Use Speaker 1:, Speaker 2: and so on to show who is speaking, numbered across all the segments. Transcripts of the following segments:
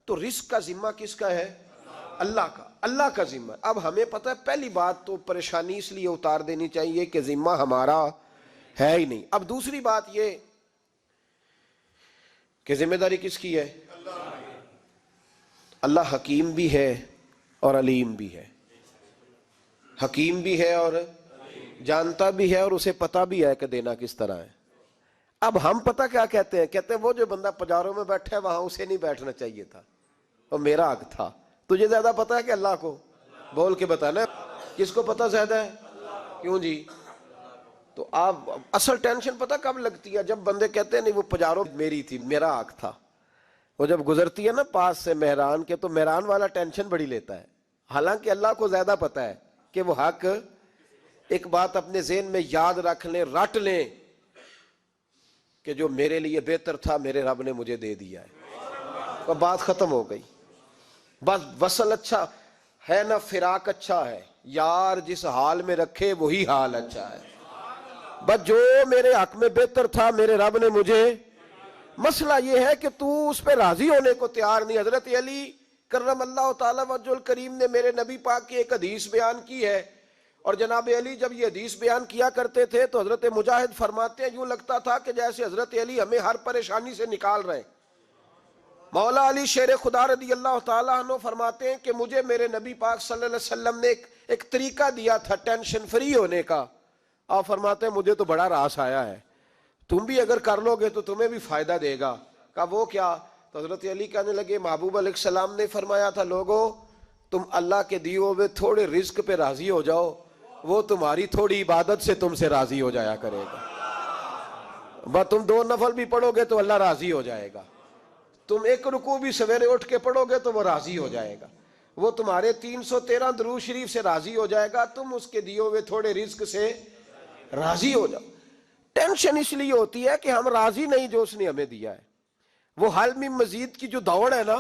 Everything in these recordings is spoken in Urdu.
Speaker 1: تو رزق کا ذمہ کس کا ہے؟ اللہ کا، اللہ کا ذمہ۔ اب ہمیں پتہ ہے پہلی بات تو پریشانی اس لیے اتار دینی چاہیے کہ ذمہ ہمارا ہے ہی نہیں۔ اب دوسری بات یہ کہ ذمہ داری کس کی ہے؟ اللہ حکیم بھی ہے اور علیم بھی ہے، حکیم بھی ہے اور جانتا بھی ہے، اور اسے پتہ بھی ہے کہ دینا کس طرح ہے۔ اب ہم پتہ کیا کہتے ہیں؟ کہتے ہیں وہ جو بندہ پجاروں میں بیٹھا ہے وہاں اسے نہیں بیٹھنا چاہیے تھا، اور میرا حق تھا۔ تجھے زیادہ پتہ ہے کہ اللہ کو؟ بول کے بتانا کس کو پتہ زیادہ ہے؟ کیوں جی؟ تو آپ اصل ٹینشن پتہ کب لگتی ہے؟ جب بندے کہتے ہیں نہیں وہ پجاروں میری تھی، میرا حق تھا۔ وہ جب گزرتی ہے نا پاس سے مہران کے، تو مہران والا ٹینشن بڑی لیتا ہے، حالانکہ اللہ کو زیادہ پتہ ہے کہ وہ حق۔ ایک بات اپنے ذہن میں یاد رکھ لیں، رٹ لیں کہ جو میرے لیے بہتر تھا میرے رب نے مجھے دے دیا ہے، تو بات ختم ہو گئی۔ بس وصل اچھا ہے نہ فراق اچھا ہے، یار جس حال میں رکھے وہی حال اچھا ہے۔ بس جو میرے حق میں بہتر تھا میرے رب نے مجھے، مسئلہ یہ ہے کہ تو اس پہ راضی ہونے کو تیار نہیں۔ حضرت علی کرم اللہ تعالیٰ وجہ الکریم نے میرے نبی پاک کی ایک حدیث بیان کی ہے، اور جناب علی جب یہ حدیث بیان کیا کرتے تھے تو حضرت مجاہد فرماتے ہیں یوں لگتا تھا کہ جیسے حضرت علی ہمیں ہر پریشانی سے نکال رہے ہیں۔ مولا علی شیر خدا رضی اللہ تعالیٰ عنہ فرماتے ہیں کہ مجھے میرے نبی پاک صلی اللہ علیہ وسلم نے ایک طریقہ دیا تھا ٹینشن فری ہونے کا۔ آپ فرماتے ہیں مجھے تو بڑا راس آیا ہے، تم بھی اگر کر لو گے تو تمہیں بھی فائدہ دے گا۔ کہا وہ کیا؟ تو حضرت علی کہنے لگے محبوب علیہ السلام نے فرمایا تھا لوگو تم اللہ کے دیے ہوئے تھوڑے رزق پہ راضی ہو جاؤ، وہ تمہاری تھوڑی عبادت سے تم سے راضی ہو جایا کرے گا۔ بس تم 2 نفل بھی پڑھو گے تو اللہ راضی ہو جائے گا، تم 1 رکوع بھی سویرے اٹھ کے پڑھو گے تو وہ راضی ہو جائے گا، وہ تمہارے 313 درود شریف سے راضی ہو جائے گا، تم اس کے دیے ہوئے تھوڑے رزق سے راضی ہو جاؤ۔ ٹینشن اس لیے ہوتی ہے کہ ہم راضی نہیں جو اس نے ہمیں دیا ہے۔ وہ حل میں مزید کی جو دوڑ ہے نا،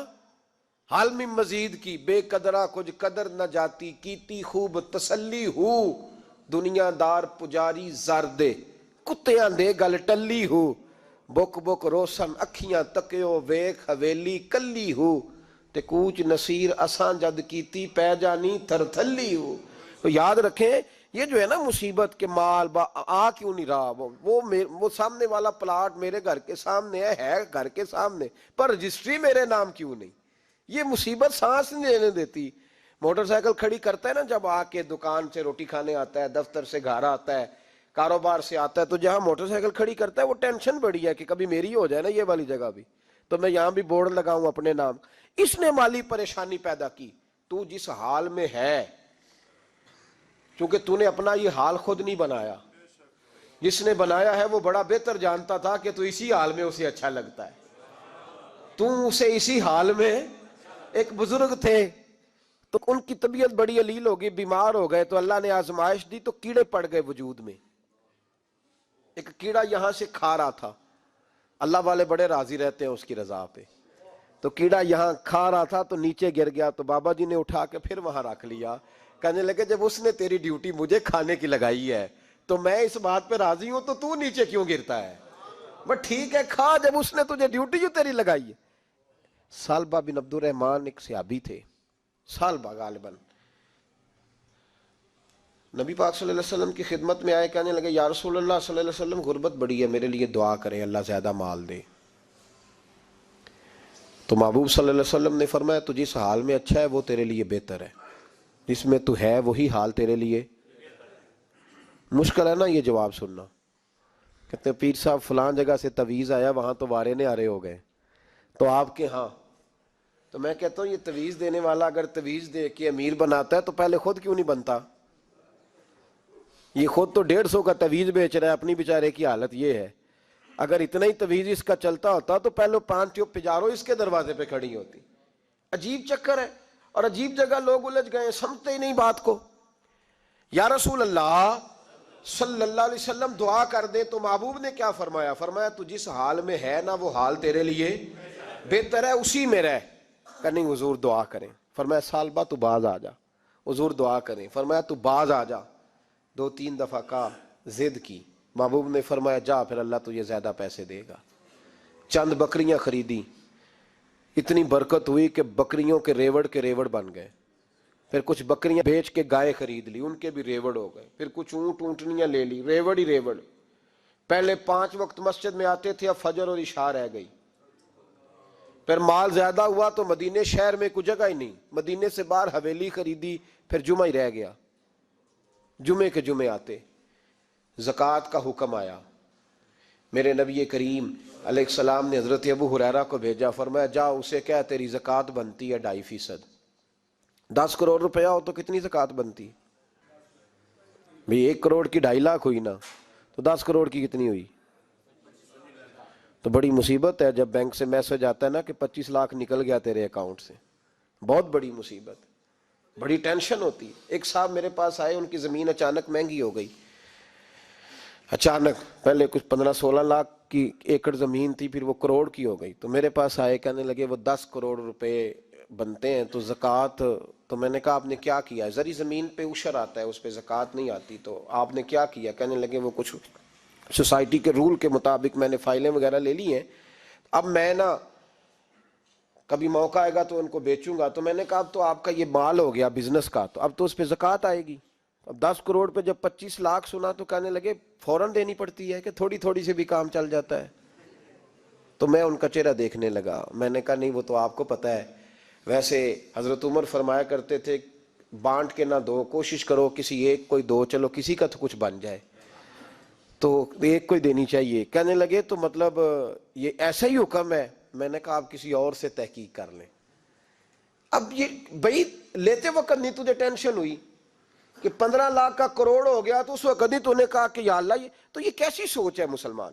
Speaker 1: حل میں مزید کی، بے قدرہ کچھ قدر نہ جاتی، کیتی خوب تسلی ہو، دنیا دار پجاری زردے، کتیاں دے گل ٹلی ہو، بک بک روشن اکھیاں تکیو ویکھ حویلی کلی ہو، تے کوچ نصیر اساں جد کیتی پہ جانی تھر تھلی ہو۔ تو یاد رکھیں یہ جو ہے نا مصیبت کے مال آ کیوں نہیں رہا، وہ سامنے والا پلاٹ میرے گھر کے سامنے ہے گھر کے سامنے، پر رجسٹری میرے نام کیوں نہیں؟ یہ مصیبت سانس نہیں لینے دیتی۔ موٹر سائیکل کھڑی کرتا ہے نا جب آ کے دکان سے روٹی کھانے آتا ہے، دفتر سے گھر آتا ہے، کاروبار سے آتا ہے، تو جہاں موٹر سائیکل کھڑی کرتا ہے وہ ٹینشن بڑی ہے کہ کبھی میری ہو جائے نا یہ والی جگہ بھی، تو میں یہاں بھی بورڈ لگاؤں اپنے نام۔ اس نے مالی پریشانی پیدا کی۔ تو جس حال میں ہے، چونکہ تو نے اپنا یہ حال خود نہیں بنایا، جس نے بنایا ہے وہ بڑا بہتر جانتا تھا کہ تو اسی حال میں اسے اچھا لگتا ہے۔ تو اسے اسی حال میں، ایک بزرگ تھے تو ان کی طبیعت بڑی علیل ہو گئی، بیمار ہو گئے، تو اللہ نے آزمائش دی تو کیڑے پڑ گئے وجود میں۔ ایک کیڑا یہاں سے کھا رہا تھا، اللہ والے بڑے راضی رہتے ہیں اس کی رضا پہ، تو کیڑا یہاں کھا رہا تھا تو نیچے گر گیا، تو بابا جی نے اٹھا کے پھر وہاں رکھ لیا، کہنے لگے جب اس نے تیری ڈیوٹی مجھے کھانے کی لگائی ہے تو میں اس بات پہ راضی ہوں، تو نیچے کیوں گرتا ہے؟ بس ٹھیک ہے کھا، جب اس نے تجھے ڈیوٹی جو تیری لگائی ہے۔ سالبہ بن عبد الرحمن ایک صحابی تھے، سالبہ غالباً نبی پاک صلی اللہ علیہ وسلم کی خدمت میں آئے، کہنے لگے یا رسول اللہ صلی اللہ علیہ وسلم غربت بڑی ہے، میرے لیے دعا کریں اللہ زیادہ مال دے۔ تو محبوب صلی اللہ علیہ وسلم نے فرمایا تو جس حال میں اچھا ہے وہ تیرے لیے بہتر ہے، جس میں تو ہے وہی حال تیرے لیے۔ مشکل ہے نا یہ جواب سننا۔ کہتے ہیں پیر صاحب فلاں جگہ سے تویز آیا، وہاں تو وارے نے آرے ہو گئے، تو آپ کے ہاں؟ تو میں کہتا ہوں یہ تویز دینے والا اگر تویز دے کے امیر بناتا ہے تو پہلے خود کیوں نہیں بنتا؟ یہ خود تو 150 کا تویز بیچ رہا ہے، اپنی بیچارے کی حالت یہ ہے۔ اگر اتنا ہی تویز اس کا چلتا ہوتا تو پہلے 5 ٹیوب پجارو اس کے دروازے پہ کھڑی ہوتی۔ عجیب چکر ہے، اور عجیب جگہ لوگ الجھ گئے، سمجھتے ہی نہیں بات کو۔ یا رسول اللہ صلی اللہ علیہ وسلم دعا کر دے، تو محبوب نے کیا فرمایا؟ فرمایا تو جس حال میں ہے نا وہ حال تیرے لیے بہتر ہے، اسی میں رہ۔ کہ نہیں حضور دعا کریں۔ فرمایا سالبہ تو باز آ جا۔ حضور دعا کریں۔ فرمایا تو باز آ جا۔ 2-3 دفعہ کہا، ضد کی۔ محبوب نے فرمایا جا پھر اللہ تجھے زیادہ پیسے دے گا۔ چند بکریاں خریدی، اتنی برکت ہوئی کہ بکریوں کے ریوڑ بن گئے. پھر کچھ بکریاں بیچ کے گائے خرید لی, ان کے بھی ریوڑ ہو گئے. پھر کچھ اونٹ اونٹنیاں لے لی, ریوڑ ہی ریوڑ. پہلے 5 وقت مسجد میں آتے تھے, اب فجر اور عشاء رہ گئی. پھر مال زیادہ ہوا تو مدینے شہر میں کوئی جگہ ہی نہیں, مدینے سے باہر حویلی خریدی, پھر جمعہ ہی رہ گیا. جمعے کے جمعے آتے. زکوٰۃ کا حکم آیا. میرے نبی کریم علیہ السلام نے حضرت ابو ہریرہ کو بھیجا, فرمایا جا اسے کہہ تیری زکوٰۃ بنتی ہے 2.5%. 10 کروڑ روپیہ ہو تو کتنی زکوٰۃ بنتی؟ بھئی 1 کروڑ کی 2.5 لاکھ ہوئی نا, تو 10 کروڑ کی کتنی ہوئی؟ تو بڑی مصیبت ہے جب بینک سے میسج آتا ہے نا کہ 25 لاکھ نکل گیا تیرے اکاؤنٹ سے. بہت بڑی مصیبت, بڑی ٹینشن ہوتی. ایک صاحب میرے پاس آئے, ان کی زمین اچانک مہنگی ہو گئی. اچانک پہلے کچھ 15-16 لاکھ کی ایکڑ زمین تھی, پھر وہ کروڑ کی ہو گئی. تو میرے پاس آئے, کہنے لگے وہ 10 کروڑ روپے بنتے ہیں تو زکوٰۃ. تو میں نے کہا آپ نے کیا کیا؟ زری زمین پہ عشر آتا ہے, اس پہ زکوٰۃ نہیں آتی, تو آپ نے کیا کیا؟ کہنے لگے وہ کچھ سوسائٹی کے رول کے مطابق میں نے فائلیں وغیرہ لے لی ہیں, اب میں نا کبھی موقع آئے گا تو ان کو بیچوں گا. تو میں نے کہا اب تو آپ کا یہ مال ہو گیا بزنس کا, تو اب تو اس پہ زکوٰۃ آئے گی. اب 10 کروڑ پہ جب 25 لاکھ سنا تو کہنے لگے فوراً دینی پڑتی ہے کہ تھوڑی تھوڑی سے بھی کام چل جاتا ہے. تو میں ان کا چہرہ دیکھنے لگا. میں نے کہا نہیں وہ تو آپ کو پتہ ہے, ویسے حضرت عمر فرمایا کرتے تھے بانٹ کے نہ دو, کوشش کرو کسی ایک کوئی دو, چلو کسی کا تو کچھ بن جائے, تو ایک کوئی دینی چاہیے. کہنے لگے تو مطلب یہ ایسا ہی حکم ہے؟ میں نے کہا آپ کسی اور سے تحقیق کر لیں. اب یہ بھائی لیتے وقت نہیں تجھے ٹینشن ہوئی کہ 15 لاکھ کا کروڑ ہو گیا, تو اس وقت نہیں تو نے کہا کہ یا اللہ تو یہ کیسی سوچ ہے مسلمان,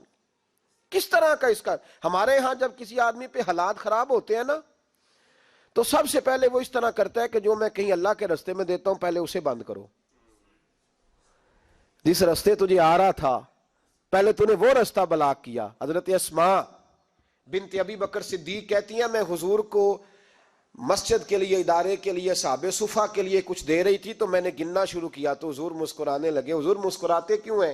Speaker 1: کس طرح کا اس کا. ہمارے ہاں جب کسی آدمی پہ حالات خراب ہوتے ہیں نا, تو سب سے پہلے وہ اس طرح کرتا ہے کہ جو میں کہیں اللہ کے رستے میں دیتا ہوں پہلے اسے بند کرو. جس رستے تجھے آ رہا تھا پہلے تو نے وہ رستہ بلاک کیا. حضرت اسماء بنت ابی بکر صدیق کہتی ہیں میں حضور کو مسجد کے لیے, ادارے کے لیے, صحابہ صفا کے لیے کچھ دے رہی تھی, تو میں نے گننا شروع کیا تو حضور مسکرانے لگے. حضور مسکراتے کیوں ہیں؟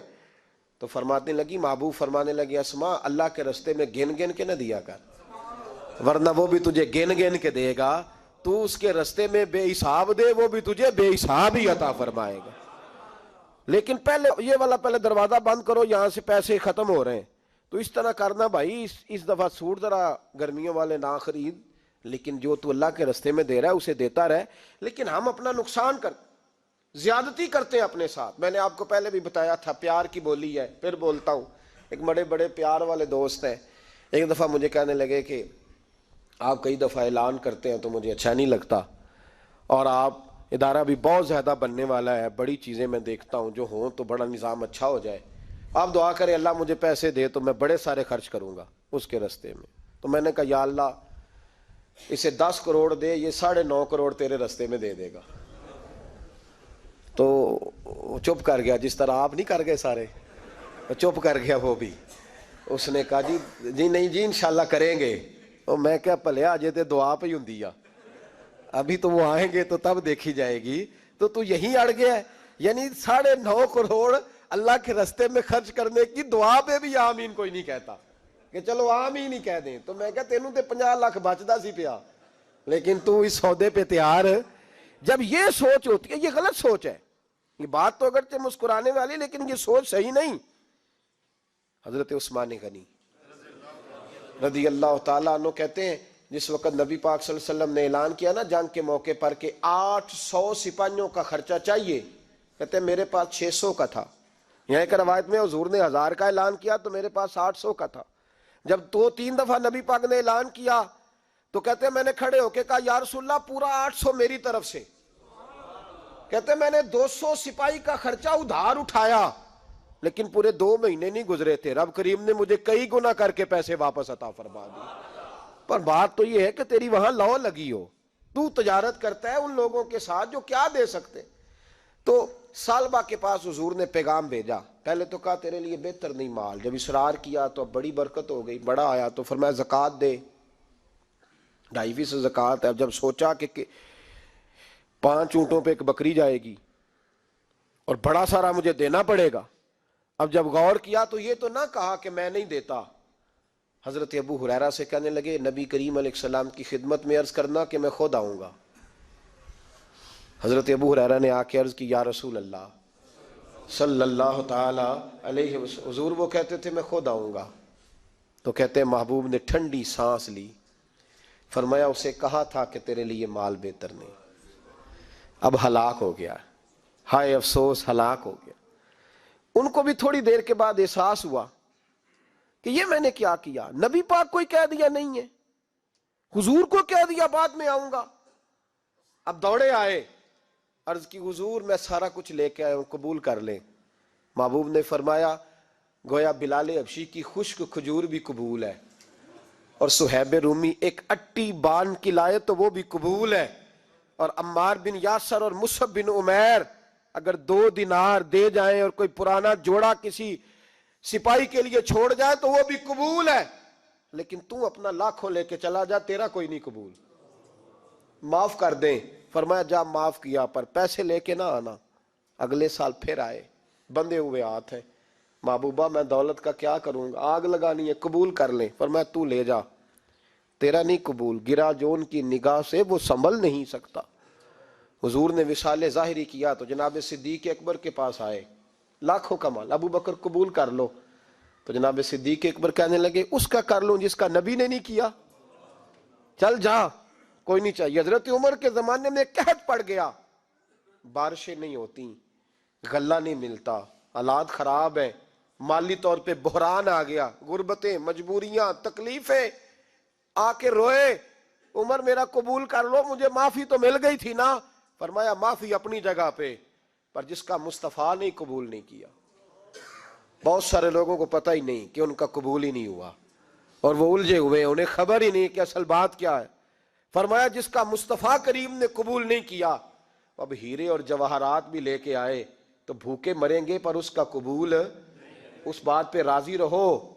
Speaker 1: تو فرمانے لگی, محبوب فرمانے لگے اسماء اللہ کے رستے میں گن گن کے نہ دیا کر, ورنہ وہ بھی تجھے گن گن کے دے گا. تو اس کے رستے میں بے حساب دے, وہ بھی تجھے بے حساب ہی عطا فرمائے گا. لیکن پہلے یہ والا پہلے دروازہ بند کرو, یہاں سے پیسے ختم ہو رہے ہیں. تو اس طرح کرنا بھائی. اس دفعہ سوٹ ذرا گرمیوں والے نہ خرید, لیکن جو تو اللہ کے رستے میں دے رہا ہے اسے دیتا رہے. لیکن ہم اپنا نقصان زیادتی کرتے ہیں اپنے ساتھ. میں نے آپ کو پہلے بھی بتایا تھا پیار کی بولی ہے, پھر بولتا ہوں. ایک بڑے بڑے پیار والے دوست ہیں, ایک دفعہ مجھے کہنے لگے کہ آپ کئی دفعہ اعلان کرتے ہیں تو مجھے اچھا نہیں لگتا, اور آپ ادارہ بھی بہت زیادہ بننے والا ہے, بڑی چیزیں میں دیکھتا ہوں جو ہوں تو بڑا نظام اچھا ہو جائے, آپ دعا کریں اللہ مجھے پیسے دے تو میں بڑے سارے خرچ کروں گا اس کے رستے میں. تو میں نے کہا یا اللہ اسے 10 کروڑ دے, یہ 9.5 کروڑ تیرے رستے میں دے دے گا. تو چپ کر گیا, جس طرح آپ نہیں کر گئے سارے, چپ کر گیا وہ بھی. اس نے کہا جی نہیں جی انشاءاللہ کریں گے. اور میں کیا پلے آجے تے دعا پہ ہی ہوندی ہے, ابھی تو وہ آئیں گے تو تب دیکھی جائے گی. تو یہیں اڑ گیا ہے. یعنی 9.5 کروڑ اللہ کے رستے میں خرچ کرنے کی دعا پہ بھی آمین کوئی نہیں کہتا کہ چلو آمین ہی کہہ دیں. تو میں کہا تینوں تے 50 لاکھ بچدا سی پیا, لیکن تو اس سودے پہ تیار. جب یہ سوچ ہوتی ہے, یہ غلط سوچ ہے. یہ بات تو اگرچہ مسکرانے والی, لیکن یہ سوچ صحیح نہیں. حضرت عثمان غنی رضی اللہ تعالیٰ عنہ کہتے ہیں جس وقت نبی پاک صلی اللہ علیہ وسلم نے اعلان کیا نا جنگ کے موقع پر کہ 800 سپاہیوں کا خرچہ چاہیے, کہتے ہیں میرے پاس 600 کا تھا. یہاں ایک روایت میں حضور نے 1000 کا اعلان کیا تو میرے پاس 800 کا تھا. جب 2-3 دفعہ نبی پاک نے اعلان کیا تو کہتے ہیں میں نے کھڑے ہو کے کہا یا رسول اللہ پورا 800 میری طرف سے. کہتے ہیں میں نے 200 سپاہی کا خرچہ ادھار اٹھایا, لیکن پورے 2 مہینے نہیں گزرے تھے, رب کریم نے مجھے کئی گنا کر کے پیسے واپس عطا فرما دی. پر بات تو یہ ہے کہ تیری وہاں لو لگی ہو, تو تجارت کرتا ہے ان لوگوں کے ساتھ جو کیا دے سکتے. تو سالبہ کے پاس حضور نے پیغام بھیجا. پہلے تو کہا تیرے لیے بہتر نہیں مال, جب اصرار کیا تو اب بڑی برکت ہو گئی, بڑا آیا تو فرمایا زکوٰۃ دے, 2.5% زکوٰۃ ہے. اب جب سوچا کہ 5 اونٹوں پہ ایک بکری جائے گی اور بڑا سارا مجھے دینا پڑے گا, اب جب غور کیا تو یہ تو نہ کہا کہ میں نہیں دیتا. حضرت ابو ہریرہ سے کہنے لگے نبی کریم علیہ السلام کی خدمت میں عرض کرنا کہ میں خود آؤں گا۔ حضرت ابو ہریرہ نے آ کے عرض کی یا رسول اللہ صلی اللہ تعالی علیہ وسلم، حضور وہ کہتے تھے میں خود آؤں گا۔ تو کہتے ہیں محبوب نے ٹھنڈی سانس لی، فرمایا اسے کہا تھا کہ تیرے لیے مال بہتر نہیں، اب ہلاک ہو گیا، ہائے افسوس ہلاک ہو گیا۔ ان کو بھی تھوڑی دیر کے بعد احساس ہوا کہ یہ میں نے کیا کیا، نبی پاک کوئی کہہ دیا نہیں ہے، حضور کو کہہ دیا بعد میں آؤں گا۔ اب دوڑے آئے، عرض کی حضور میں سارا کچھ لے کے آیا ہوں، قبول کر لیں۔ محبوب نے فرمایا گویا بلال حبشی کی خشک کھجور بھی قبول ہے، اور صہیب رومی ایک اٹی بان کی لائے تو وہ بھی قبول ہے، اور عمار بن یاسر اور مصعب بن عمیر اگر 2 دینار دے جائیں اور کوئی پرانا جوڑا کسی سپاہی کے لیے چھوڑ جائے تو وہ بھی قبول ہے، لیکن تو اپنا لاکھوں لے کے چلا جا، تیرا کوئی نہیں قبول، معاف کر دیں۔ فرمایا جا معاف کیا، پر پیسے لے کے نہ آنا۔ اگلے سال پھر آئے، بندے ہوئے ہاتھ ہیں، محبوبہ میں دولت کا کیا کروں گا، آگ لگانی ہے، قبول کر لیں۔ فرمایا تو لے جا، تیرا نہیں قبول، گرا جو ان کی نگاہ سے وہ سنبھل نہیں سکتا۔ حضور نے وصال ظاہری کیا تو جناب صدیق اکبر کے پاس آئے، لاکھوں کا مال، ابو بکر قبول کر لو۔ تو جناب صدیق اکبر کہنے لگے اس کا کر لوں جس کا نبی نے نہیں کیا، چل جا، کوئی نہیں چاہیے۔ حضرت عمر کے زمانے میں قحط پڑ گیا، بارشیں نہیں ہوتی، غلہ نہیں ملتا، حالات خراب ہیں، مالی طور پہ بحران آ گیا، غربتیں، مجبوریاں، تکلیفیں، آ کے روئے، عمر میرا قبول کر لو، مجھے معافی تو مل گئی تھی نا۔ فرمایا معافی اپنی جگہ پہ، پر جس کا مصطفیٰ نے قبول نہیں کیا۔ بہت سارے لوگوں کو پتہ ہی نہیں کہ ان کا قبول ہی نہیں ہوا، اور وہ الجھے ہوئے، انہیں خبر ہی نہیں کہ اصل بات کیا ہے۔ فرمایا جس کا مصطفیٰ کریم نے قبول نہیں کیا، اب ہیرے اور جواہرات بھی لے کے آئے تو بھوکے مریں گے، پر اس کا قبول، اس بات پہ راضی رہو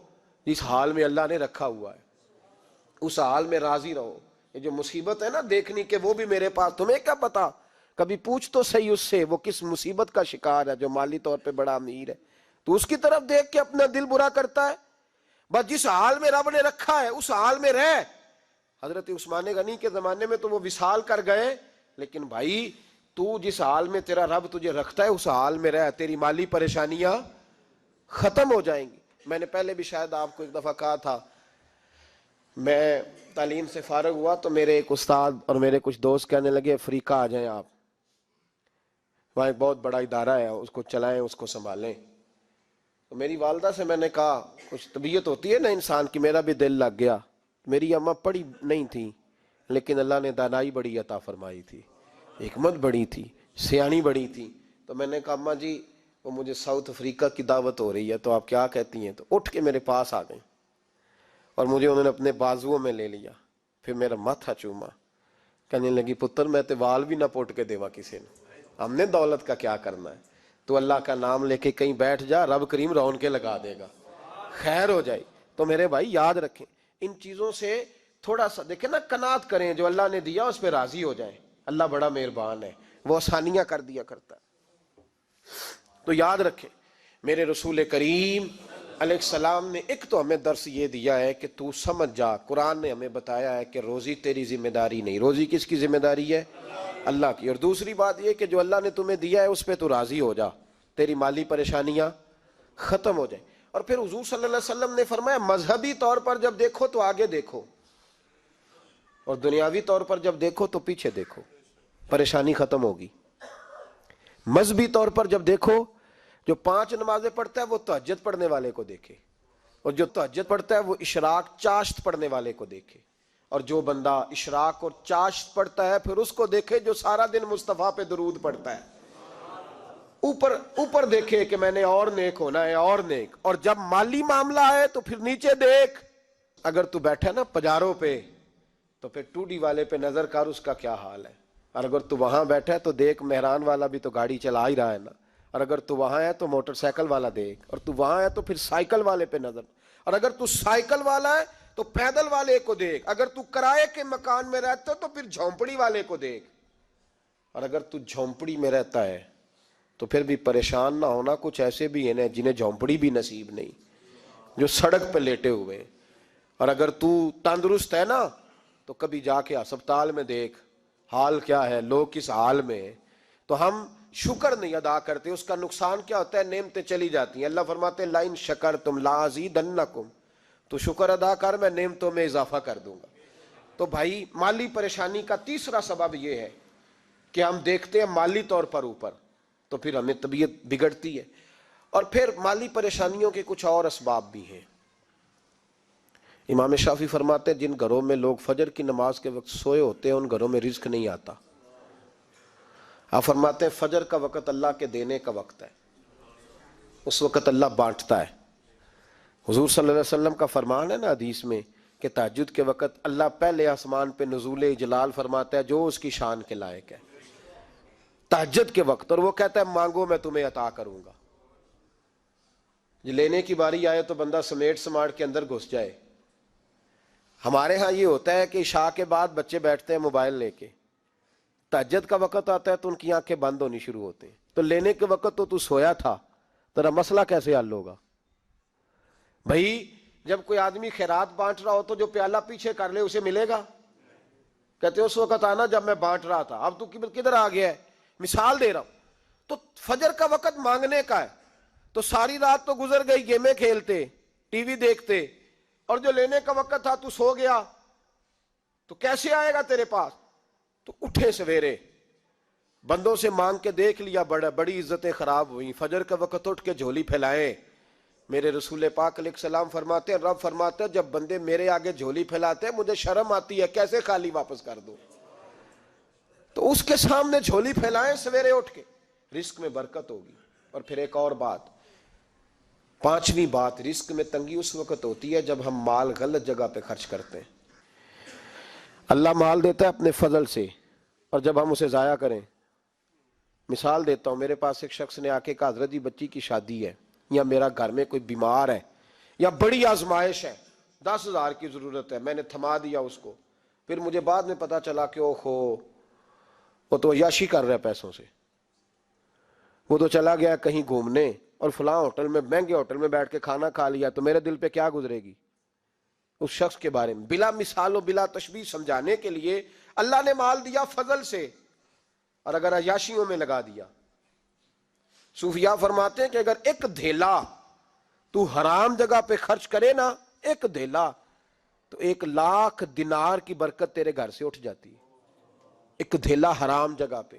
Speaker 1: جس حال میں اللہ نے رکھا ہوا ہے، اس حال میں راضی رہو۔ یہ جو مصیبت ہے نا دیکھنی کہ وہ بھی میرے پاس، تمہیں کیا پتا، کبھی پوچھ تو صحیح اس سے وہ کس مصیبت کا شکار ہے، جو مالی طور پہ بڑا امیر ہے، تو اس کی طرف دیکھ کے اپنا دل برا کرتا ہے۔ بس جس حال میں رب نے رکھا ہے اس حال میں رہ۔ حضرت عثمان غنی کے زمانے میں تو وہ وصال کر گئے، لیکن بھائی تو جس حال میں تیرا رب تجھے رکھتا ہے اس حال میں رہ، تیری مالی پریشانیاں ختم ہو جائیں گی۔ میں نے پہلے بھی شاید آپ کو ایک دفعہ کہا تھا، میں تعلیم سے فارغ ہوا تو میرے ایک استاد اور میرے کچھ دوست کہنے لگے افریقہ آ جائیں آپ، وہاں ایک بہت بڑا ادارہ ہے، اس کو چلائیں، اس کو سنبھالیں۔ تو میری والدہ سے میں نے کہا، کچھ طبیعت ہوتی ہے نا انسان کی، میرا بھی دل لگ گیا۔ میری اماں پڑھی نہیں تھی لیکن اللہ نے دانائی بڑی عطا فرمائی تھی، حکمت بڑی تھی، سیانی بڑی تھی۔ تو میں نے کہا اماں جی وہ مجھے ساؤتھ افریقہ کی دعوت ہو رہی ہے تو آپ کیا کہتی ہیں؟ تو اٹھ کے میرے پاس آ گئیں اور مجھے انہوں نے اپنے بازوؤں میں لے لیا، پھر میرا ماتھا چوما، کہنے لگی پتر میں تے وال بھی نہ پوٹ کے دیوا کسی نے، ہم نے دولت کا کیا کرنا ہے، تو اللہ کا نام لے کے کہیں بیٹھ جا، رب کریم رونقیں لگا دے گا، خیر ہو جائے۔ تو میرے بھائی یاد رکھیں ان چیزوں سے تھوڑا سا دیکھیں نا، قناعت کریں، جو اللہ نے دیا اس پہ راضی ہو جائیں، اللہ بڑا مہربان ہے، وہ آسانیاں کر دیا کرتا ہے۔ تو یاد رکھیں میرے رسول کریم علیہ السلام نے ایک تو ہمیں درس یہ دیا ہے کہ تو سمجھ جا، قرآن نے ہمیں بتایا ہے کہ روزی تیری ذمہ داری نہیں، روزی کس کی ذمہ داری ہے؟ اللہ کی۔ اور دوسری بات یہ کہ جو اللہ نے تمہیں دیا ہے اس پہ تو راضی ہو جا، تیری مالی پریشانیاں ختم ہو جائیں۔ اور پھر حضور صلی اللہ علیہ وسلم نے فرمایا مذہبی طور پر جب دیکھو تو آگے دیکھو، اور دنیاوی طور پر جب دیکھو تو پیچھے دیکھو، پریشانی ختم ہوگی۔ مذہبی طور پر جب دیکھو، جو 5 نمازیں پڑھتا ہے وہ تہجد پڑھنے والے کو دیکھے، اور جو تہجد پڑھتا ہے وہ اشراق چاشت پڑھنے والے کو دیکھے، اور جو بندہ اشراق اور چاشت پڑھتا ہے پھر اس کو دیکھے جو سارا دن مصطفیٰ پہ درود پڑھتا ہے۔ اوپر دیکھے کہ میں نے اور نیک ہونا ہے، اور نیک۔ اور جب مالی معاملہ ہے تو پھر نیچے دیکھ، اگر تو بیٹھا نا پجاروں پہ تو پھر ٹوڈی والے پہ نظر کر اس کا کیا حال ہے، اور اگر تو وہاں بیٹھا ہے تو دیکھ مہران والا بھی تو گاڑی چلا ہی رہا ہے نا، اور اگر تو وہاں ہے تو موٹر سائیکل والا دیکھ، اور تو وہاں ہے تو پھر سائیکل والے پہ نظر، اور اگر تو سائیکل والا ہے تو پیدل والے کو دیکھ، اگر تو کرائے کے مکان میں رہتا تو پھر جھونپڑی والے کو دیکھ، اور اگر تو جھونپڑی میں رہتا ہے تو پھر بھی پریشان نہ ہونا، کچھ ایسے بھی ہیں جنہیں جھونپڑی بھی نصیب نہیں، جو سڑک پہ لیٹے ہوئے، اور اگر تو تندرست ہے نا تو کبھی جا کے اسپتال میں دیکھ حال کیا ہے، لوگ کس حال میں ہیں، تو ہم شکر نہیں ادا کرتے. اس کا نقصان کیا ہوتا ہے؟ نعمتیں چلی جاتی ہیں. اللہ فرماتے ہیں لئن شکرتم لازیدنکم، تو شکر ادا کر، میں نعمتوں میں اضافہ کر دوں گا. تو بھائی مالی پریشانی کا تیسرا سبب یہ ہے کہ ہم دیکھتے ہیں مالی طور پر اوپر، تو پھر ہمیں طبیعت بگڑتی ہے. اور پھر مالی پریشانیوں کے کچھ اور اسباب بھی ہیں. امام شافعی فرماتے ہیں جن گھروں میں لوگ فجر کی نماز کے وقت سوئے ہوتے ہیں ان گھروں میں رزق نہیں آتا. آپ فرماتے ہیں فجر کا وقت اللہ کے دینے کا وقت ہے، اس وقت اللہ بانٹتا ہے. حضور صلی اللہ علیہ وسلم کا فرمان ہے نا حدیث میں کہ تہجد کے وقت اللہ پہلے آسمان پہ نزول جلال فرماتا ہے جو اس کی شان کے لائق ہے تہجد کے وقت، اور وہ کہتا ہے مانگو میں تمہیں عطا کروں گا. لینے کی باری آئے تو بندہ سمیٹ سماٹ کے اندر گھس جائے. ہمارے ہاں یہ ہوتا ہے کہ عشاء کے بعد بچے بیٹھتے ہیں موبائل لے کے، تہجد کا وقت آتا ہے تو ان کی آنکھیں بند ہونی شروع ہوتے ہیں. تو لینے کے وقت تو سویا تھا، تیرا مسئلہ کیسے حل ہوگا؟ بھائی جب کوئی آدمی خیرات بانٹ رہا ہو تو جو پیالہ پیچھے کر لے اسے ملے گا؟ کہتے اس وقت آنا جب میں بانٹ رہا تھا، اب تو کدھر آ گیا ہے؟ مثال دے رہا ہوں. تو فجر کا وقت مانگنے کا ہے، تو ساری رات تو گزر گئی گیمیں کھیلتے، ٹی وی دیکھتے، اور جو لینے کا وقت تھا تو سو گیا، تو کیسے آئے گا تیرے پاس؟ تو اٹھے سویرے، بندوں سے مانگ کے دیکھ لیا، بڑی عزتیں خراب ہوئی. فجر کا وقت اٹھ کے جھولی پھیلائیں. میرے رسول پاک علیہ السلام فرماتے ہیں، رب فرماتے ہیں جب بندے میرے آگے جھولی پھیلاتے ہیں مجھے شرم آتی ہے، کیسے خالی واپس کر دوں. تو اس کے سامنے جھولی پھیلائیں سویرے اٹھ کے، رزق میں برکت ہوگی. اور پھر ایک اور بات، پانچویں بات، رزق میں تنگی اس وقت ہوتی ہے جب ہم مال غلط جگہ پہ خرچ کرتے ہیں. اللہ مال دیتا ہے اپنے فضل سے، اور جب ہم اسے ضائع کریں. مثال دیتا ہوں، میرے پاس ایک شخص نے آ کے کہا حضرت جی بچی کی شادی ہے، یا میرا گھر میں کوئی بیمار ہے، یا بڑی آزمائش ہے، 10,000 کی ضرورت ہے. میں نے تھما دیا اس کو. پھر مجھے بعد میں پتا چلا کہ وہ تو عیاشی کر رہا ہے پیسوں سے، وہ تو چلا گیا کہیں گھومنے اور فلاں ہوٹل میں، مہنگے ہوٹل میں بیٹھ کے کھانا کھا لیا. تو میرے دل پہ کیا گزرے گی اس شخص کے بارے میں؟ بلا مثال و بلا تشبیہ سمجھانے کے لیے اللہ نے مال دیا فضل سے، اور اگر عیاشیوں میں لگا دیا. صوفیاء فرماتے ہیں کہ اگر ایک دھیلا تو حرام جگہ پہ خرچ کرے نا، ایک دھیلا، تو 1,00,000 دینار کی برکت تیرے گھر سے اٹھ جاتی ہے. ایک دھیلا حرام جگہ پہ.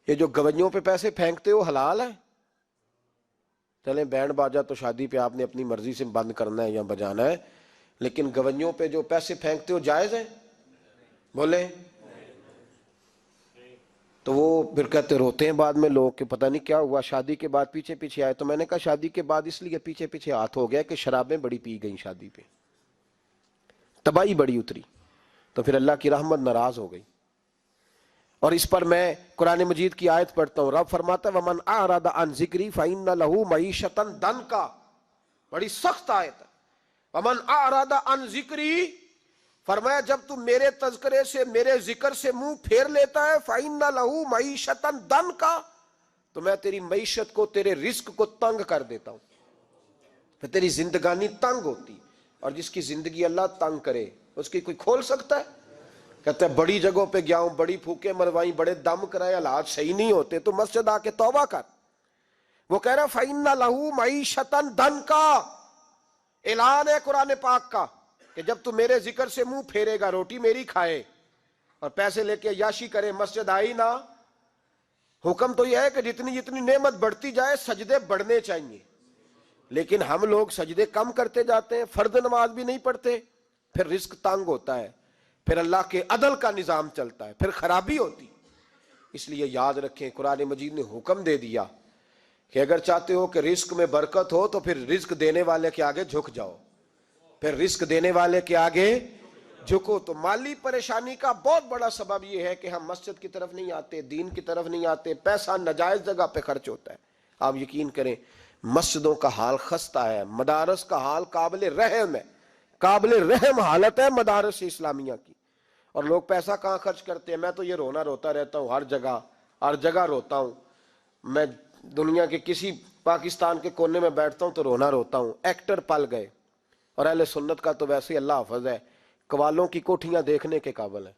Speaker 1: یہ جو گویوں پہ پیسے پھینکتے ہو حلال ہے؟ چلیں بینڈ باجا تو شادی پہ آپ نے اپنی مرضی سے بند کرنا ہے یا بجانا ہے، لیکن گویوں پہ جو پیسے پھینکتے ہو جائز ہے؟ بولیں. تو وہ پھر کہتے روتے ہیں بعد میں لوگ کہ پتہ نہیں کیا ہوا، شادی کے بعد پیچھے پیچھے آئے. تو میں نے کہا شادی کے بعد اس لیے پیچھے پیچھے ہاتھ ہو گیا کہ شرابیں بڑی پی گئیں، شادی پہ تباہی بڑی اتری، تو پھر اللہ کی رحمت ناراض ہو گئی. اور اس پر میں قرآن مجید کی آیت پڑھتا ہوں، رب فرماتا ہے وَمَنْ أَعْرَضَ عَنْ ذِكْرِي فَإِنَّ لَهُ مَعِيشَةً ضَنْكًا. بڑی سخت آیت ہے. وَمَنْ أَعْرَضَ عَنْ ذِكْرِي، فرمایا جب تو میرے تذکرے سے، میرے ذکر سے منہ پھیر لیتا ہے، فَإِنَّ لَهُ مَعِيشَةً ضَنْكًا، تو میں تیری معیشت کو، تیرے رزق کو تنگ کر دیتا ہوں. پھر تیری زندگانی تنگ ہوتی. اور جس کی زندگی اللہ تنگ کرے اس کی کوئی کھول سکتا ہے؟ کہتا ہے بڑی جگہوں پہ گیا ہوں، بڑی پھوکے مروائی، بڑے دم کرائے، حالات صحیح نہیں ہوتے، تو مسجد آ کے توبہ کر. وہ کہہ رہا فَإِنَّ لَهُ مَعِيشَةً ضَنْكًا. اعلان ہے قرآن پاک کا کہ جب تو میرے ذکر سے منہ پھیرے گا، روٹی میری کھائے اور پیسے لے کے عیاشی کرے، مسجد آئی نہ. حکم تو یہ ہے کہ جتنی جتنی نعمت بڑھتی جائے سجدے بڑھنے چاہیے، لیکن ہم لوگ سجدے کم کرتے جاتے ہیں، فرض نماز بھی نہیں پڑھتے، پھر رزق تنگ ہوتا ہے، پھر اللہ کے عدل کا نظام چلتا ہے، پھر خرابی ہوتی. اس لیے یاد رکھیں قرآن مجید نے حکم دے دیا کہ اگر چاہتے ہو کہ رزق میں برکت ہو تو پھر رزق دینے والے کے آگے جھک جاؤ، پھر رزق دینے والے کے آگے جھکو. تو مالی پریشانی کا بہت بڑا سبب یہ ہے کہ ہم مسجد کی طرف نہیں آتے، دین کی طرف نہیں آتے، پیسہ ناجائز جگہ پہ خرچ ہوتا ہے. آپ یقین کریں مسجدوں کا حال خستہ ہے، مدارس کا حال قابل رحم ہے، قابل رحم حالت ہے مدارس اسلامیہ کی. اور لوگ پیسہ کہاں خرچ کرتے ہیں؟ میں تو یہ روتا رہتا ہوں، ہر جگہ روتا ہوں. میں دنیا کے کسی پاکستان کے کونے میں بیٹھتا ہوں تو روتا ہوں. ایکٹر پل گئے، اور اہل سنت کا تو ویسے اللہ حافظ ہے، قوالوں کی کوٹھیاں دیکھنے کے قابل ہے،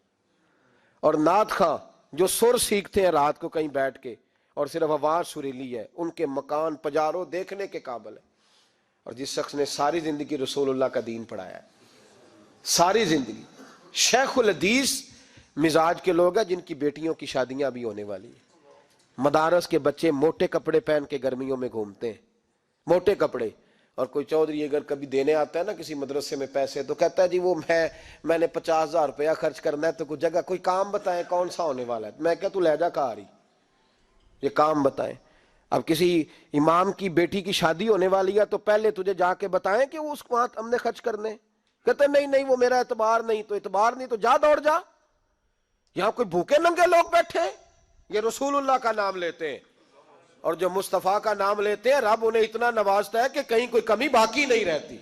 Speaker 1: اور نعت خواں جو سر سیکھتے ہیں رات کو کہیں بیٹھ کے اور صرف آواز سریلی ہے، ان کے مکان پجاروں دیکھنے کے قابل ہے۔ اور جس شخص نے ساری زندگی رسول اللہ کا دین پڑھایا ہے، ساری زندگی، شیخ الحدیث مزاج کے لوگ ہیں جن کی بیٹیوں کی شادیاں بھی ہونے والی ہیں، مدارس کے بچے موٹے کپڑے پہن کے گرمیوں میں گھومتے ہیں، موٹے کپڑے، اور کوئی چودھری اگر کبھی دینے آتا ہے نا کسی مدرسے میں پیسے تو کہتا ہے جی وہ میں نے 50,000 روپیہ خرچ کرنا ہے، تو کوئی جگہ کوئی کام بتائیں کون سا ہونے والا ہے۔ میں کہتا تو لہجہ کہا رہی، یہ کام بتائیں۔ اب کسی امام کی بیٹی کی شادی ہونے والی ہے تو پہلے تجھے جا کے بتائیں کہ وہ اس کو ہم نے خرچ کرنے، کہتے نہیں وہ میرا اعتبار نہیں، تو اعتبار نہیں تو جا دوڑ جا۔ یہاں کوئی بھوکے ننگے لوگ بیٹھے، یہ رسول اللہ کا نام لیتے ہیں، اور جو مصطفیٰ کا نام لیتے ہیں رب انہیں اتنا نوازتا ہے کہ کہیں کوئی کمی باقی نہیں رہتی،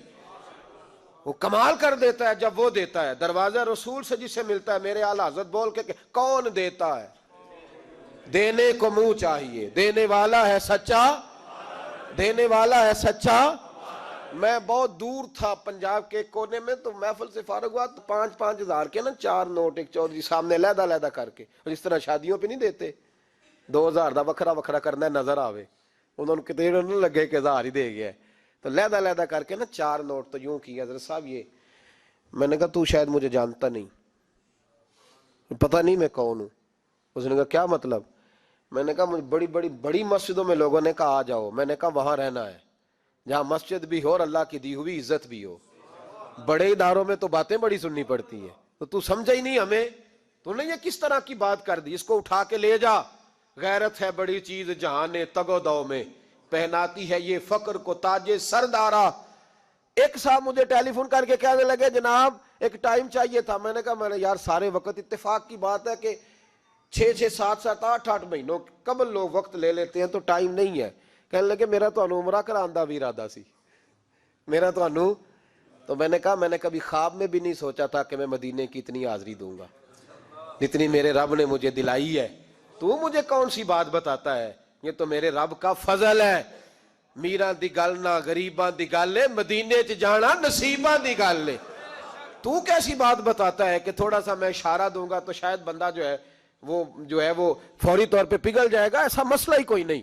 Speaker 1: وہ کمال کر دیتا ہے جب وہ دیتا ہے۔ دروازہ رسول سے جسے ملتا ہے، میرے اعلیٰ حضرت بول کے کہ کون دیتا ہے، دینے کو منہ چاہیے، دینے والا ہے سچا، دینے والا ہے سچا۔ میں بہت دور تھا پنجاب کے کونے میں، تو محفل سے فارغ ہوا تو 5,000 کے نا 4 نوٹ ایک چودھری سامنے لہدا کر کے، جس طرح شادیوں پہ نہیں دیتے 2,000 دا وکھرا وکھرا کرنا ہے نظر آوے، انہوں نے کتنے نہیں لگے کہ 1,000 ہی دے گیا ہے، تو لہدا کر کے نا 4 نوٹ تو یوں کی حضرت صاحب یہ، میں نے کہا تو شاید مجھے جانتا نہیں، پتہ نہیں میں کون ہوں۔ اس نے کہا کیا مطلب؟ میں نے کہا مجھے بڑی مسجدوں میں لوگوں نے کہا آ جاؤ، میں نے کہا وہاں رہنا ہے جہاں مسجد بھی ہو اور اللہ کی دی ہوئی عزت بھی ہو، بڑے اداروں میں تو باتیں بڑی سننی پڑتی ہیں، تو سمجھا ہی نہیں ہمیں، تو نے یہ کس طرح کی بات کر دی، اس کو اٹھا کے لے جا، غیرت ہے بڑی چیز جہان تگ و دو میں، پہناتی ہے یہ فقر کو تاج سردارا۔ ایک صاحب مجھے ٹیلی فون کر کے کہنے لگے جناب ایک ٹائم چاہیے تھا، میں نے کہا میں نے یار سارے وقت اتفاق کی بات ہے کہ 6 7 8 مہینوں قبل لوگ وقت لے لیتے ہیں تو ٹائم نہیں ہے۔ کہنے لگے میرا تو عمرہ کراندہ بھی ارادہ سی، میرا تو میں نے کہا میں نے کبھی خواب میں بھی نہیں سوچا تھا کہ میں مدینے کی اتنی حاضری دوں گا جتنی میرے رب نے مجھے دلائی ہے، تو مجھے کون سی بات بتاتا ہے، یہ تو میرے رب کا فضل ہے۔ میراں دی گل نہ غریباں دی گل ہے، مدینے چ جانا نصیباں دی گل ہے، تو کیسی بات بتاتا ہے کہ تھوڑا سا میں اشارہ دوں گا تو شاید بندہ جو ہے وہ فوری طور پہ پگھل جائے گا، ایسا مسئلہ ہی کوئی نہیں۔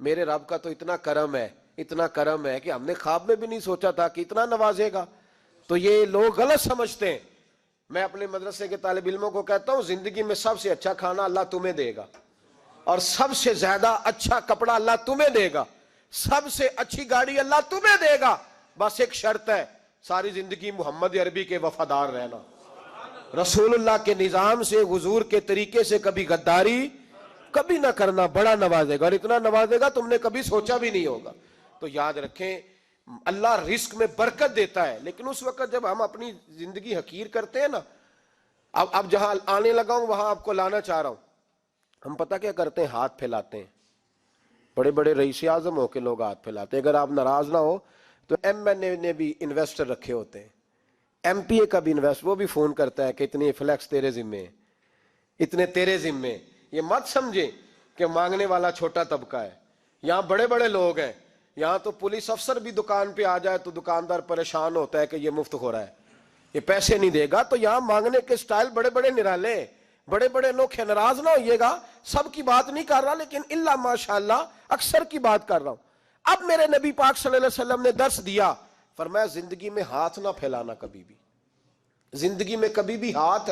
Speaker 1: میرے رب کا تو اتنا کرم ہے کہ ہم نے خواب میں بھی نہیں سوچا تھا کہ اتنا نوازے گا۔ تو یہ لوگ غلط سمجھتے ہیں۔ میں اپنے مدرسے کے طالب علموں کو کہتا ہوں زندگی میں سب سے اچھا کھانا اللہ تمہیں دے گا، اور سب سے زیادہ اچھا کپڑا اللہ تمہیں دے گا، سب سے اچھی گاڑی اللہ تمہیں دے گا، بس ایک شرط ہے ساری زندگی محمد عربی کے وفادار رہنا، رسول اللہ کے نظام سے حضور کے طریقے سے کبھی غداری کبھی نہ کرنا، بڑا نوازے گا، اور اتنا نوازے گا تم نے کبھی سوچا بھی نہیں ہوگا۔ تو یاد رکھیں اللہ رزق میں برکت دیتا ہے، لیکن اس وقت جب ہم اپنی زندگی حقیر کرتے ہیں نا، اب جہاں آنے لگا ہوں وہاں آپ کو لانا چاہ رہا ہوں، ہم پتہ کیا کرتے ہیں، ہاتھ پھیلاتے ہیں، بڑے بڑے رئیس اعظم ہو کے لوگ ہاتھ پھیلاتے ہیں۔ اگر آپ ناراض نہ ہو تو ایم این اے نے بھی انویسٹر رکھے ہوتے ہیں، ایم پی اے کا بھی انویسٹر، وہ بھی فون کرتا ہے کہ اتنے فلیکس تیرے ذمے ہیں، اتنے تیرے ذمے۔ یہ مت سمجھے کہ مانگنے والا چھوٹا طبقہ ہے، یہاں بڑے بڑے لوگ ہیں، یہاں تو پولیس افسر بھی دکان پہ آ جائے تو دکاندار پریشان ہوتا ہے کہ یہ مفت ہو رہا ہے، یہ پیسے نہیں دے گا۔ تو یہاں مانگنے کے سٹائل بڑے بڑے نرالے ہیں، بڑے بڑے لوگ ناراض نہ ہوئیے گا، سب کی بات نہیں کر رہا، لیکن اللہ ماشاءاللہ اکثر کی بات کر رہا ہوں۔ اب میرے نبی پاک صلی اللہ علیہ وسلم نے درس دیا، فرمایا زندگی میں ہاتھ نہ پھیلانا، کبھی بھی زندگی میں کبھی بھی ہاتھ،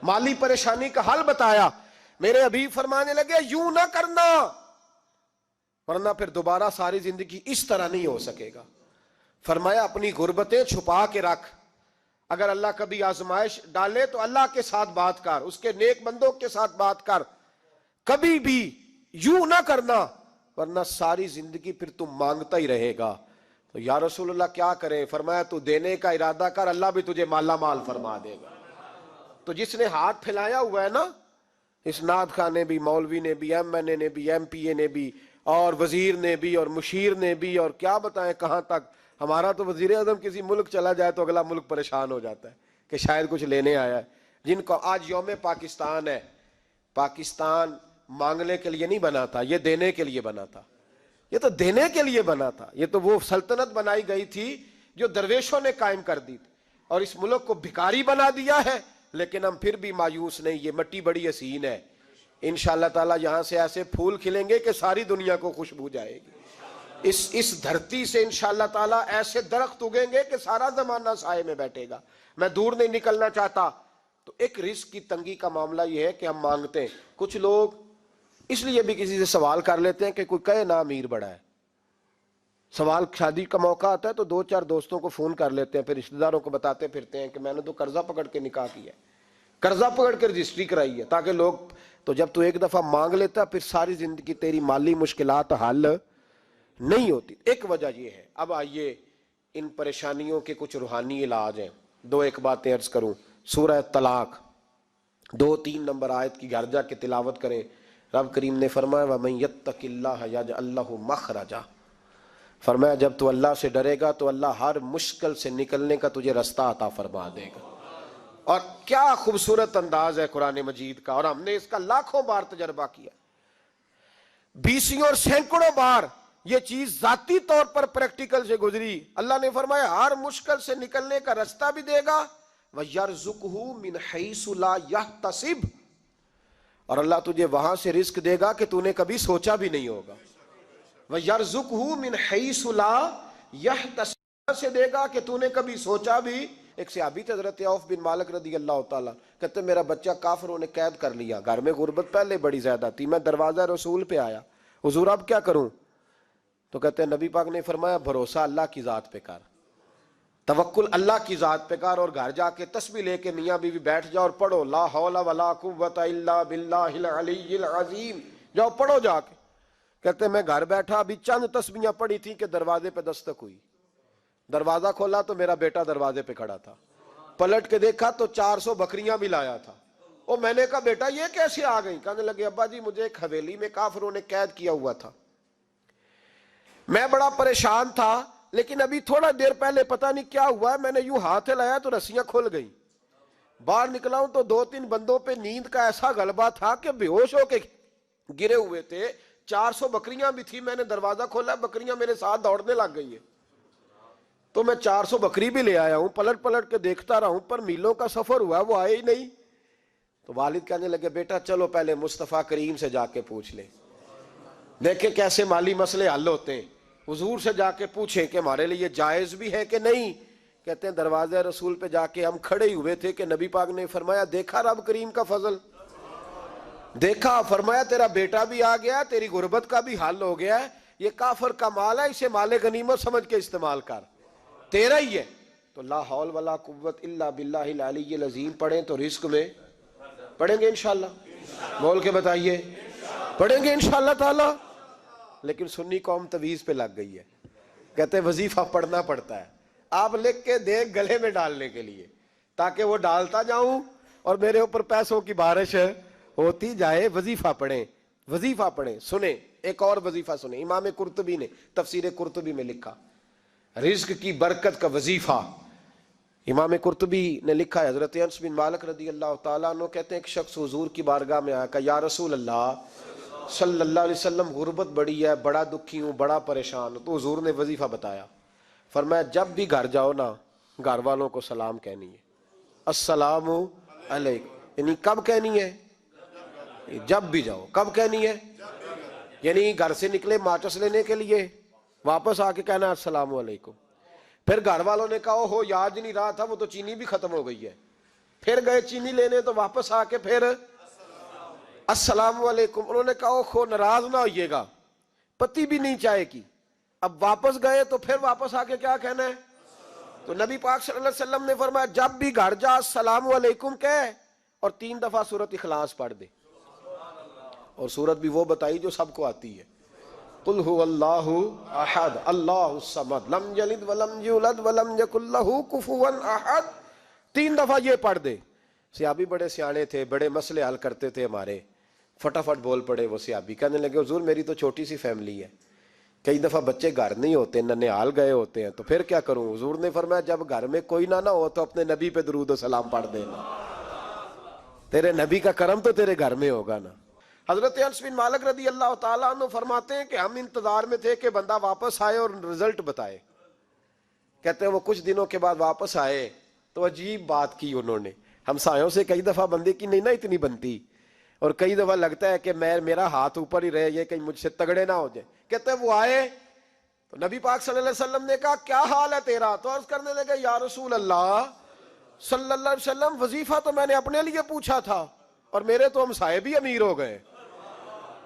Speaker 1: مالی پریشانی کا حل بتایا، میرے حبیب فرمانے لگے یوں نہ کرنا ورنہ پھر دوبارہ ساری زندگی اس طرح نہیں ہو سکے گا۔ فرمایا اپنی غربتیں چھپا کے رکھ، اگر اللہ کبھی آزمائش ڈالے تو اللہ کے ساتھ بات کر، اس کے نیک بندوں کے ساتھ بات کر، کبھی بھی یوں نہ کرنا ورنہ ساری زندگی پھر تم مانگتا ہی رہے گا۔ تو یا رسول اللہ کیا کریں؟ فرمایا تو دینے کا ارادہ کر، اللہ بھی تجھے مالا مال فرما دے گا۔ تو جس نے ہاتھ پھیلایا ہوا ہے نا، اس نعت خواہ نے بھی، مولوی نے بھی، ایم این اے نے بھی، ایم پی اے نے بھی، اور وزیر نے بھی، اور مشیر نے بھی، اور کیا بتائیں کہاں تک۔ ہمارا تو وزیر اعظم کسی ملک چلا جائے تو اگلا ملک پریشان ہو جاتا ہے کہ شاید کچھ لینے آیا ہے۔ جن کو آج یوم پاکستان ہے، پاکستان مانگنے کے لیے نہیں بنا تھا، یہ دینے کے لیے بنا تھا، یہ تو دینے کے لیے بنا تھا۔ یہ تو وہ سلطنت بنائی گئی تھی جو درویشوں نے قائم کر دی تھی اور اس ملک کو بھکاری بنا دیا ہے، لیکن ہم پھر بھی مایوس نہیں. یہ مٹی بڑی حسین ہے، انشاءاللہ تعالی یہاں سے ایسے پھول کھلیں گے کہ ساری دنیا کو خوشبو جائے گی. اس دھرتی سے انشاءاللہ تعالی ایسے درخت اگیں گے کہ سارا زمانہ سائے میں بیٹھے گا. میں دور نہیں نکلنا چاہتا. تو ایک رزق کی تنگی کا معاملہ یہ ہے کہ ہم مانگتے ہیں. کچھ لوگ اس لیے بھی کسی سے سوال کر لیتے ہیں کہ کوئی کہے نا امیر بڑا ہے. سوال شادی کا موقع آتا ہے تو 2-4 دوستوں کو فون کر لیتے ہیں، پھر رشتہ داروں کو بتاتے پھرتے ہیں کہ میں نے تو قرضہ پکڑ کے نکاح کیا ہے، قرضہ پکڑ کے رجسٹری کرائی ہے، تاکہ لوگ. تو جب تو ایک دفعہ مانگ لیتا پھر ساری زندگی تیری مالی مشکلات حل نہیں ہوتی. ایک وجہ یہ ہے. اب آئیے ان پریشانیوں کے کچھ روحانی علاج ہیں. 2-1 باتیں عرض کروں. سورہ طلاق 2-3 نمبر آیت کی گھر جا کے تلاوت کریں. رب کریم نے فرمایا وَمَن يَتَّقِ اللَّهَ يَجْعَل لَّهُ مَخْرَجًا. فرمایا جب تو اللہ سے ڈرے گا تو اللہ ہر مشکل سے نکلنے کا تجھے رستہ عطا فرما دے گا. اور کیا خوبصورت انداز ہے قرآن مجید کا، اور ہم نے اس کا لاکھوں بار تجربہ کیا، 20 اور سینکڑوں بار یہ چیز ذاتی طور پر پریکٹیکل سے گزری. اللہ نے فرمایا ہر مشکل سے نکلنے کا رستہ بھی دے گا وَيَرْزُقْهُ مِنْ حَيْثُ لَا يَحْتَسِبُ، اور اللہ تجھے وہاں سے رزق دے گا کہ تو نے کبھی سوچا بھی نہیں ہوگا. وَيَرْزُقْهُ مِنْ حَيْثُ لَا يَحْتَسِبُ، سے دے گا کہ تو نے کبھی سوچا بھی. ایک صحابی تھے حضرت عوف بن مالک رضی اللہ تعالیٰ، کہتے میرا بچہ کافروں نے قید کر لیا، گھر میں غربت پہلے بڑی زیادہ تھی، میں دروازہ رسول پہ آیا، حضور اب کیا کروں؟ تو کہتے ہیں نبی پاک نے فرمایا بھروسہ اللہ کی ذات پہ کر، توکل اللہ کی ذات پہ کر، اور گھر جا کے تسبیح لے کے میاں بیوی بیٹھ جاؤ اور پڑھو لا حول ولا قوت الا باللہ العلی العظیم. جاؤ پڑھو جا کے. کہتے میں گھر بیٹھا ابھی چند تسبیحاں پڑھی تھیں کہ دروازے پہ دستک ہوئی. دروازہ کھولا تو میرا بیٹا دروازے پہ کھڑا تھا. پلٹ کے دیکھا تو 400 بکریاں بھی لایا تھا. اور میں نے کہا بیٹا یہ کیسے آ گئی؟ کہنے لگے ابا جی مجھے ایک حویلی میں کافروں نے قید کیا ہوا تھا، میں بڑا پریشان تھا، لیکن ابھی تھوڑا دیر پہلے پتہ نہیں کیا ہوا ہے، میں نے یوں ہاتھ لایا تو رسیاں کھل گئیں. باہر نکلا ہوں تو 2-3 بندوں پہ نیند کا ایسا غلبہ تھا کہ بے ہوش ہو کے گرے ہوئے تھے. 400 بکریاں بھی تھی، میں نے دروازہ کھولا، بکریاں میرے ساتھ دوڑنے لگ گئی ہیں. تو میں 400 بکری بھی لے آیا ہوں، پلٹ پلٹ کے دیکھتا رہا ہوں، پر میلوں کا سفر ہوا وہ آئے ہی نہیں. تو والد کہنے لگے بیٹا چلو پہلے مصطفیٰ کریم سے جا کے پوچھ لیں، دیکھیں کیسے مالی مسئلے حل ہوتے ہیں. حضور سے جا کے پوچھیں کہ ہمارے لیے جائز بھی ہے کہ نہیں. کہتے ہیں دروازہ رسول پہ جا کے ہم کھڑے ہی ہوئے تھے کہ نبی پاک نے فرمایا دیکھا رب کریم کا فضل، دیکھا، فرمایا تیرا بیٹا بھی آ گیا، تیری غربت کا بھی حل ہو گیا ہے، یہ کافر کا مال ہے، اسے مال غنیمت سمجھ کے استعمال کر، تیرا ہی ہے. تو لا حول ولا قوت الا باللہ العلی العظیم پڑھیں تو رزق میں پڑھیں گے انشاءاللہ. بول کے بتائیے پڑھیں گے انشاءاللہ تعالی. لیکن سنی قوم تویز پہ لگ گئی ہے، کہتے ہیں وظیفہ پڑھنا پڑتا ہے. آپ لکھ کے دے گلے میں ڈالنے کے لیے تاکہ وہ ڈالتا جاؤں اور میرے اوپر پیسوں کی بارش ہوتی جائے. وظیفہ پڑھیں، وظیفہ پڑھیں. سنیں ایک اور وظیفہ سنیں، امام قرطبی نے تفسیر قرطبی میں لکھا رزق کی برکت کا وظیفہ. امام قرطبی نے لکھا ہے حضرت انس بن مالک رضی اللہ تعالیٰ عنہ کہتے ہیں ایک شخص حضور کی بارگاہ میں آیا، کہا یا رسول اللہ صلی اللہ علیہ وسلم غربت بڑی ہے، بڑا دکھی ہوں، بڑا پریشان ہوں. تو حضور نے وظیفہ بتایا، فرمایا جب بھی گھر جاؤ نا گھر والوں کو سلام کہنی ہے، السلام علیکم. یعنی کب کہنی ہے؟ جب بھی جاؤ. کب کہنی ہے؟ یعنی گھر سے نکلے ماچس لینے کے لیے، واپس آ کے کہنا السلام علیکم. پھر گھر والوں نے کہا ہو یاد نہیں رہا تھا، وہ تو چینی بھی ختم ہو گئی ہے. پھر گئے چینی لینے تو واپس آ کے پھر السلام علیکم. انہوں نے کہا خو ناراض نہ ہوئیے گا، پتی بھی نہیں چائے کی. اب واپس گئے تو پھر واپس آ کے کیا کہنا ہے؟ تو نبی پاک صلی اللہ علیہ وسلم نے فرمایا جب بھی گھر جا السلام علیکم کہے اور 3 دفعہ سورۃ اخلاص پڑھ دے. اور سورت بھی وہ بتائی جو سب کو آتی ہے، قل هو اللہ احد اللہ الصمد لم یلد ولم یولد ولم یکن لہ کفوا احد. 3 دفعہ یہ پڑھ دے. صحابی بڑے سیانے تھے، بڑے مسئلے حل کرتے تھے ہمارے. فٹافٹ بول پڑے وہ صحابی، کہنے لگے حضور میری تو چھوٹی سی فیملی ہے، کئی دفعہ بچے گھر نہیں ہوتے، ننھیال گئے ہوتے ہیں، تو پھر کیا کروں؟ حضور نے فرمایا جب گھر میں کوئی نہ ہو تو اپنے نبی پہ درود و سلام پڑھ دینا، تیرے نبی کا کرم تو تیرے گھر میں ہوگا نا. حضرت انس بن مالک رضی اللہ تعالیٰ عنہ فرماتے ہیں کہ ہم انتظار میں تھے کہ بندہ واپس آئے اور رزلٹ بتائے کہتے ہیں وہ کچھ دنوں کے بعد واپس آئے تو عجیب بات کی انہوں نے. ہمسایوں سے کئی دفعہ بندے کی نہیں نا اتنی بنتی, اور کئی دفعہ لگتا ہے کہ میرا ہاتھ اوپر ہی رہے, یہ کہیں مجھ سے تگڑے نہ ہو جائے. کہتے ہیں وہ آئے تو نبی پاک صلی اللہ علیہ وسلم نے کہا کیا حال ہے تیرا؟ تو عرض کرنے لگے یا رسول اللہ صلی اللہ علیہ وسلم, وظیفہ تو میں نے اپنے لیے پوچھا تھا اور میرے تو ہمسائے بھی امیر ہو گئے.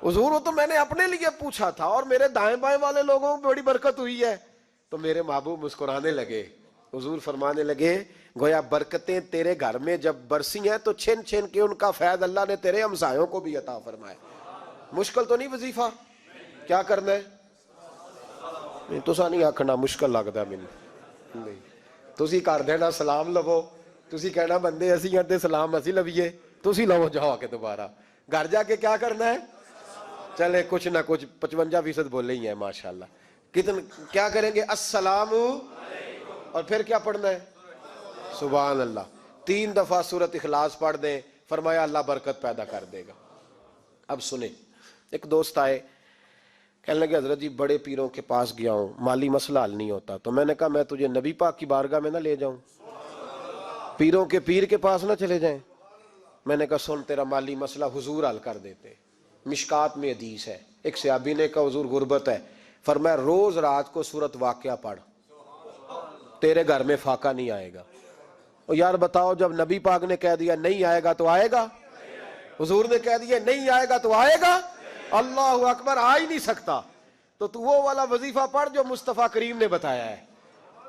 Speaker 1: حضور وہ تو میں نے اپنے لیے پوچھا تھا اور میرے دائیں بائیں والے لوگوں کو بڑی برکت ہوئی ہے. تو میرے محبوب مسکرانے لگے. حضور فرمانے لگے گویا برکتیں تیرے گھر میں جب برسی ہیں تو چھن چھن کے ان کا فیض اللہ نے تیرے ہمسایوں کو بھی عطا فرمایا. مشکل تو نہیں وظیفہ, کیا کرنا ہے؟ نہیں تو نہیں آکھنا مشکل لگتا مینوں نہیں, تسی کر دینا سلام لو, تسی کہنا بندے اسی ہیں تے سلام اسی لویے, تسی لو جاؤ کے دوبارہ گھر جا کے کیا کرنا ہے. چلے کچھ نہ کچھ 55% بولے ہی ہیں ماشاءاللہ. کیا کریں گے؟ السلام, اور پھر کیا پڑھنا ہے؟ سبحان اللہ. 3 دفعہ سورت اخلاص پڑھ دیں, فرمایا اللہ برکت پیدا کر دے گا. اب سنیں, ایک دوست آئے کہنے لگے حضرت جی بڑے پیروں کے پاس گیا ہوں, مالی مسئلہ حل نہیں ہوتا. تو میں نے کہا میں تجھے نبی پاک کی بارگاہ میں نہ لے جاؤں, پیروں کے پیر کے پاس نہ چلے جائیں. میں نے کہا سن تیرا مالی مسئلہ حضور حل کر دیتے. مشکات میں حدیث ہے, ایک صحابی نے کہا حضور غربت ہے, فرمایا روز رات کو سورت واقعہ پڑھ, تیرے گھر میں فاقہ نہیں آئے گا. اور یار بتاؤ جب نبی پاک نے کہہ دیا نہیں آئے گا تو آئے گا, حضور نے کہہ دیا نہیں آئے گا تو آئے گا, اللہ اکبر, آ ہی نہیں سکتا. تو وہ والا وظیفہ پڑھ جو مصطفیٰ کریم نے بتایا ہے,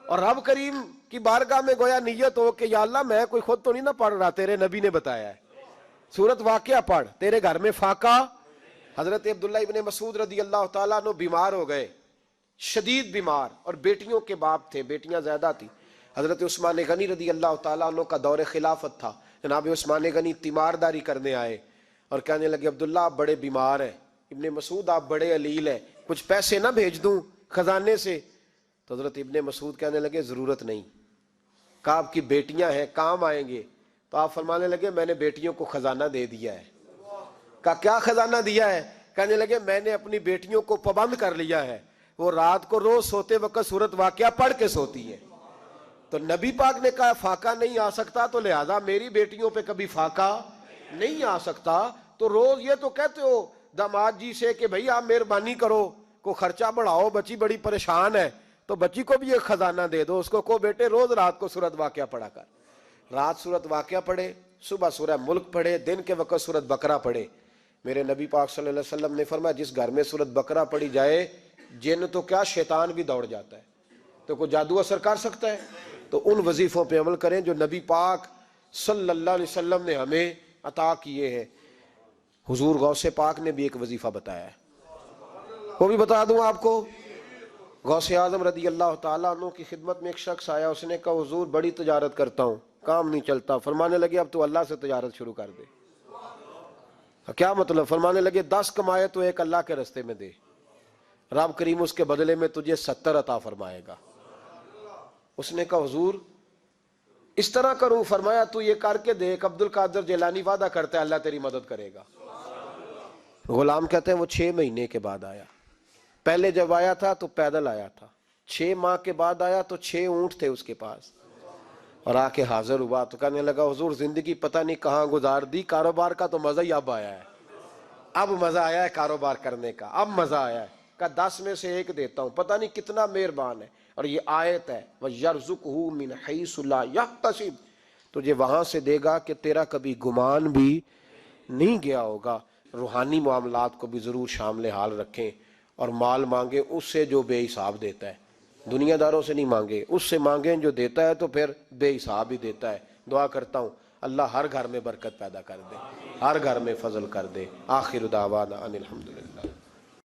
Speaker 1: اور رب کریم کی بارگاہ میں گویا نیت ہو کہ یا اللہ میں کوئی خود تو نہیں نہ پڑھ رہا, تیرے نبی نے بتایا ہے, سورت واقعہ پڑھ, تیرے گھر میں فاقہ. حضرت عبداللہ ابن مسعود رضی اللہ تعالیٰ عنہ بیمار ہو گئے, شدید بیمار, اور بیٹیوں کے باپ تھے, بیٹیاں زیادہ تھی. حضرت عثمان غنی رضی اللہ تعالیٰ عنہ کا دور خلافت تھا. جناب عثمان غنی تیمارداری کرنے آئے اور کہنے لگے عبداللہ آپ بڑے بیمار ہیں, ابن مسعود آپ بڑے علیل ہیں, کچھ پیسے نہ بھیج دوں خزانے سے؟ تو حضرت ابن مسعود کہنے لگے ضرورت نہیں, کہا آپ کی بیٹیاں ہیں کام آئیں گے. تو آپ فرمانے لگے میں نے بیٹیوں کو خزانہ دے دیا ہے. کہا کیا خزانہ دیا ہے؟ کہنے لگے میں نے اپنی بیٹیوں کو پابند کر لیا ہے, وہ رات کو روز سوتے وقت سورت واقعہ پڑھ کے سوتی ہے. تو نبی پاک نے کہا فاقہ نہیں آ سکتا, تو لہذا میری بیٹیوں پہ کبھی فاقہ نہیں آ سکتا. تو روز یہ تو کہتے ہو داماد جی سے کہ بھئی آپ مہربانی کرو, کو خرچہ بڑھاؤ, بچی بڑی پریشان ہے, تو بچی کو بھی ایک خزانہ دے دو, اس کو بیٹے روز رات کو سورت واقعہ پڑھا کر. رات سورت واقعہ پڑھے, صبح سورہ ملک پڑھے, دن کے وقت سورت بقرہ پڑھے. میرے نبی پاک صلی اللہ علیہ وسلم نے فرمایا جس گھر میں سورت بقرہ پڑھی جائے جن تو کیا شیطان بھی دوڑ جاتا ہے. تو کوئی جادو اثر کر سکتا ہے؟ تو ان وظیفوں پہ عمل کریں جو نبی پاک صلی اللہ علیہ وسلم نے ہمیں عطا کیے ہیں. حضور غوث پاک نے بھی ایک وظیفہ بتایا ہے, وہ بھی بتا دوں آپ کو. غوث اعظم رضی اللہ تعالیٰ عنہ کی خدمت میں ایک شخص آیا, اس نے کہا حضور بڑی تجارت کرتا ہوں, کام نہیں چلتا. فرمانے لگے اب تو اللہ سے تجارت شروع کر دے. کیا مطلب؟ فرمانے لگے 10 کمائے تو ایک اللہ کے رستے میں دے, رب کریم اس کے بدلے میں تجھے 70 عطا فرمائے گا. اس نے کہا حضور اس طرح کروں؟ فرمایا تو یہ کر کے دیکھ, عبد القادر جیلانی وعدہ کرتا ہے اللہ تیری مدد کرے گا. غلام کہتے ہیں وہ 6 مہینے کے بعد آیا. پہلے جب آیا تھا تو پیدل آیا تھا, 6 ماہ کے بعد آیا تو 6 اونٹ تھے اس کے پاس, اور آ کے حاضر ہوا تو کہنے لگا حضور زندگی پتہ نہیں کہاں گزار دی, کاروبار کا تو مزہ ہی اب آیا ہے, اب مزہ آیا ہے کاروبار کرنے کا, اب مزہ آیا ہے. کہا 10 میں سے 1 دیتا ہوں, پتہ نہیں کتنا مہربان ہے. اور یہ آیت ہے وَيَرْزُقْهُ مِنْ حَيْثُ لَا يَحْتَسِبُ, تجھے وہاں سے دے گا کہ تیرا کبھی گمان بھی نہیں گیا ہوگا. روحانی معاملات کو بھی ضرور شامل حال رکھیں, اور مال مانگیں اس سے جو بے حساب دیتا ہے, دنیا داروں سے نہیں مانگے, اس سے مانگیں جو دیتا ہے تو پھر بے حساب ہی دیتا ہے. دعا کرتا ہوں اللہ ہر گھر میں برکت پیدا کر دے, ہر گھر میں فضل کر دے. آخر دعوانا ان الحمدللہ.